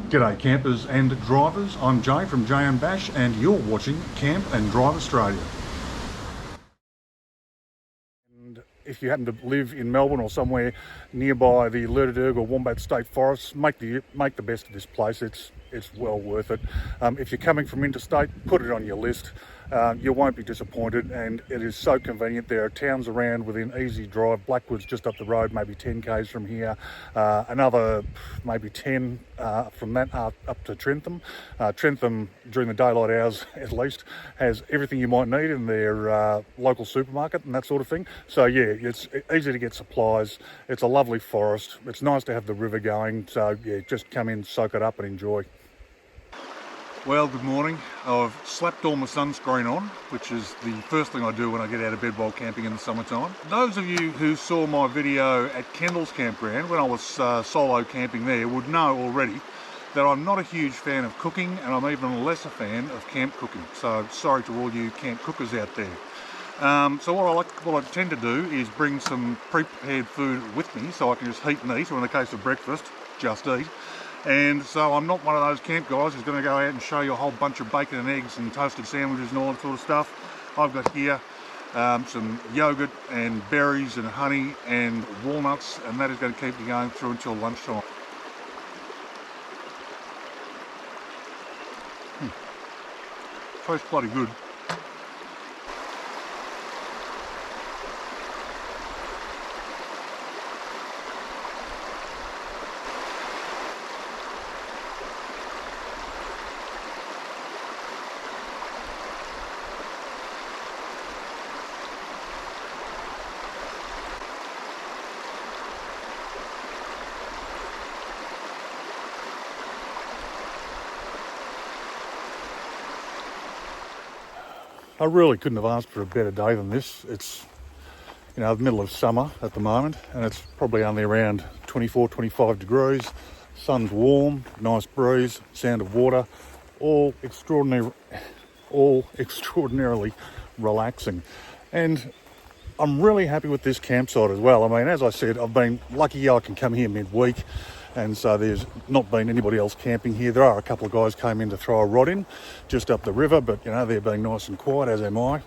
G'day campers and drivers, I'm Jay from Jay and Bash and you're watching Camp and Drive Australia. And if you happen to live in Melbourne or somewhere nearby the Lerderderg or Wombat State Forests, make the best of this place. It's well worth it. If you're coming from interstate, put it on your list. You won't be disappointed, and it is so convenient. There are towns around within easy drive. Blackwood's just up the road, maybe 10 k's from here. Another maybe 10 from that up to Trentham. Trentham, during the daylight hours at least, has everything you might need in their local supermarket and that sort of thing. So yeah, it's easy to get supplies. It's a lovely forest. It's nice to have the river going. So yeah, just come in, soak it up and enjoy. Well, good morning. I've slapped all my sunscreen on, which is the first thing I do when I get out of bed while camping in the summertime. Those of you who saw my video at Kendall's Campground when I was solo camping there would know already that I'm not a huge fan of cooking, and I'm even less a fan of camp cooking. So sorry to all you camp cookers out there. So what I tend to do is bring some pre-prepared food with me so I can just heat and eat, or in the case of breakfast, just eat. And so I'm not one of those camp guys who's going to go out and show you a whole bunch of bacon and eggs and toasted sandwiches and all that sort of stuff. I've got here some yogurt and berries and honey and walnuts, and that is going to keep me going through until lunchtime. Tastes bloody good. I really couldn't have asked for a better day than this. It's, you know, the middle of summer at the moment, and it's probably only around 24, 25 degrees. Sun's warm, nice breeze, sound of water, all extraordinarily relaxing. And I'm really happy with this campsite as well. I mean, as I said, I've been lucky I can come here midweek, and so there's not been anybody else camping here. There are a couple of guys came in to throw a rod in just up the river, but you know, they're being nice and quiet, as am I,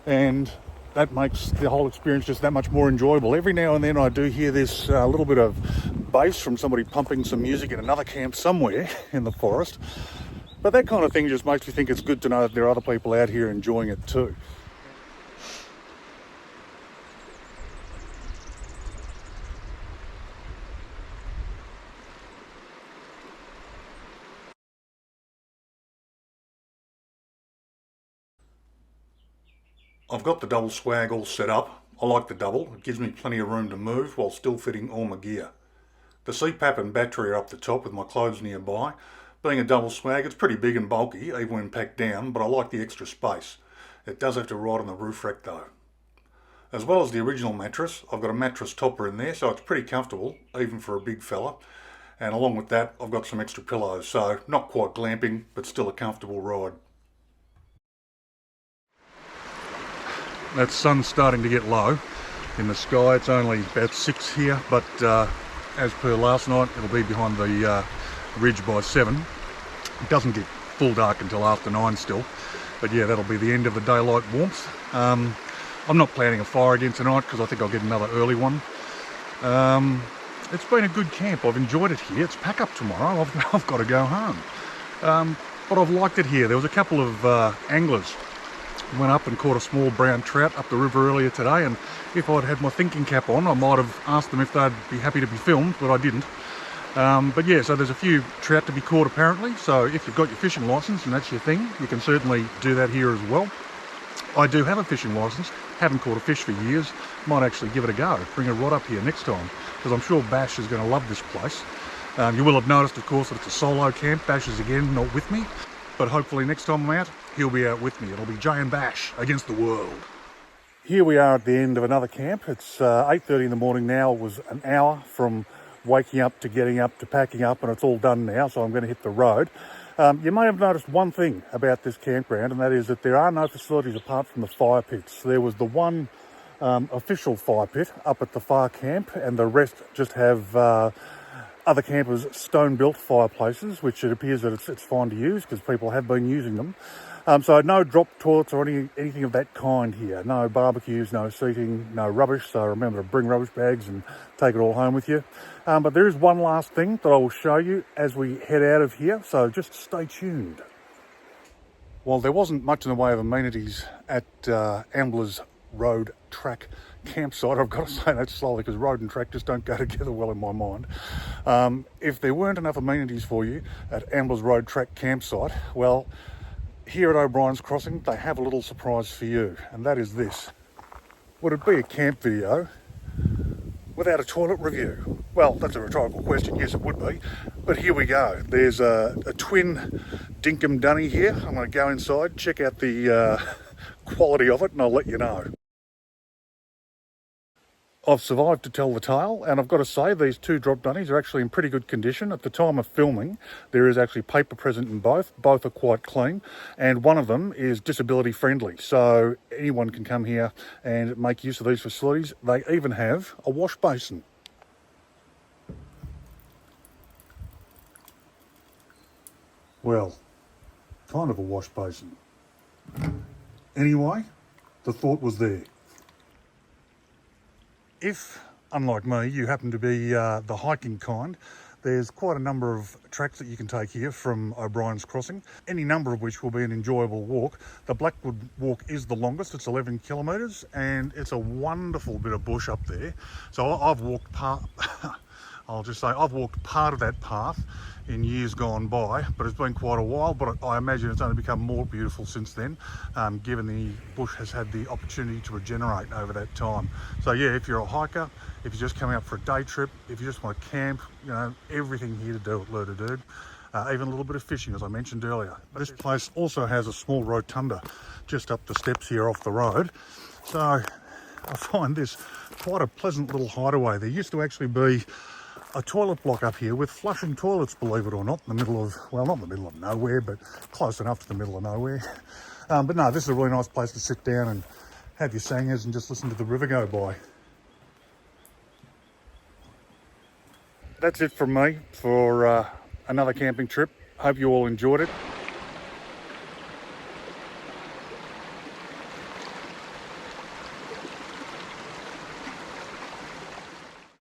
and that makes the whole experience just that much more enjoyable. Every now and then I do hear this little bit of bass from somebody pumping some music in another camp somewhere in the forest, but that kind of thing just makes me think it's good to know that there are other people out here enjoying it too. I've got the double swag all set up. I like the double. It gives me plenty of room to move while still fitting all my gear. The CPAP and battery are up the top with my clothes nearby. Being a double swag, it's pretty big and bulky, even when packed down, but I like the extra space. It does have to ride on the roof rack though. As well as the original mattress, I've got a mattress topper in there, so it's pretty comfortable, even for a big fella. And along with that, I've got some extra pillows, so not quite glamping, but still a comfortable ride. That sun's starting to get low in the sky. It's only about 6 here, but as per last night, it'll be behind the ridge by 7. It doesn't get full dark until after 9 still, but yeah, that'll be the end of the daylight warmth. I'm not planning a fire again tonight because I think I'll get another early one. It's been a good camp. I've enjoyed it here. It's pack up tomorrow. I've got to go home. But I've liked it here. There was a couple of anglers went up and caught a small brown trout up the river earlier today, and if I'd had my thinking cap on, I might have asked them if they'd be happy to be filmed, but I didn't. But yeah, so there's a few trout to be caught apparently, so if you've got your fishing licence and that's your thing, you can certainly do that here as well. I do have a fishing licence, haven't caught a fish for years, might actually give it a go, bring a rod up here next time, because I'm sure Bash is going to love this place. You will have noticed, of course, that it's a solo camp. Bash is again not with me, but hopefully next time I'm out, he'll be out with me. It'll be Jay and Bash against the world. Here we are at the end of another camp. It's 8:30 in the morning now. It was an hour from waking up to getting up to packing up, and it's all done now, so I'm going to hit the road. You may have noticed one thing about this campground, and that is that there are no facilities apart from the fire pits. There was the one official fire pit up at the far camp, and the rest just have other campers' stone-built fireplaces, which it appears that it's fine to use because people have been using them. So no drop toilets or anything of that kind here. No barbecues, no seating, no rubbish. So remember to bring rubbish bags and take it all home with you. But there is one last thing that I will show you as we head out of here. So just stay tuned. Well, there wasn't much in the way of amenities at Amblers Road Track campsite. I've got to say that slowly because road and track just don't go together well in my mind. If there weren't enough amenities for you at Amblers Road Track campsite, well, here at Amblers Crossing, they have a little surprise for you, and that is this. Would it be a camp video without a toilet review? Well, that's a rhetorical question. Yes, it would be. But here we go. There's a twin dinkum dunny here. I'm going to go inside, check out the quality of it, and I'll let you know. I've survived to tell the tale, and I've got to say these two drop dunnies are actually in pretty good condition. At the time of filming, there is actually paper present in both. Both are quite clean, and one of them is disability friendly, so anyone can come here and make use of these facilities. They even have a wash basin. Well, kind of a wash basin. Anyway, the thought was there. If, unlike me, you happen to be the hiking kind, there's quite a number of tracks that you can take here from Amblers Crossing, any number of which will be an enjoyable walk. The Blackwood Walk is the longest, it's 11 kilometres, and it's a wonderful bit of bush up there. So I've walked I've walked part of that path in years gone by, but it's been quite a while, but I imagine it's only become more beautiful since then, given the bush has had the opportunity to regenerate over that time. So yeah, if you're a hiker, if you're just coming up for a day trip, if you just want to camp, you know, everything here to do at Lerderderg, even a little bit of fishing, as I mentioned earlier. This place also has a small rotunda just up the steps here off the road. So I find this quite a pleasant little hideaway. There used to actually be a toilet block up here with flushing toilets, believe it or not, in the middle of, well, not in the middle of nowhere, but close enough to the middle of nowhere. But no, this is a really nice place to sit down and have your sangers and just listen to the river go by. That's it from me for another camping trip. Hope you all enjoyed it.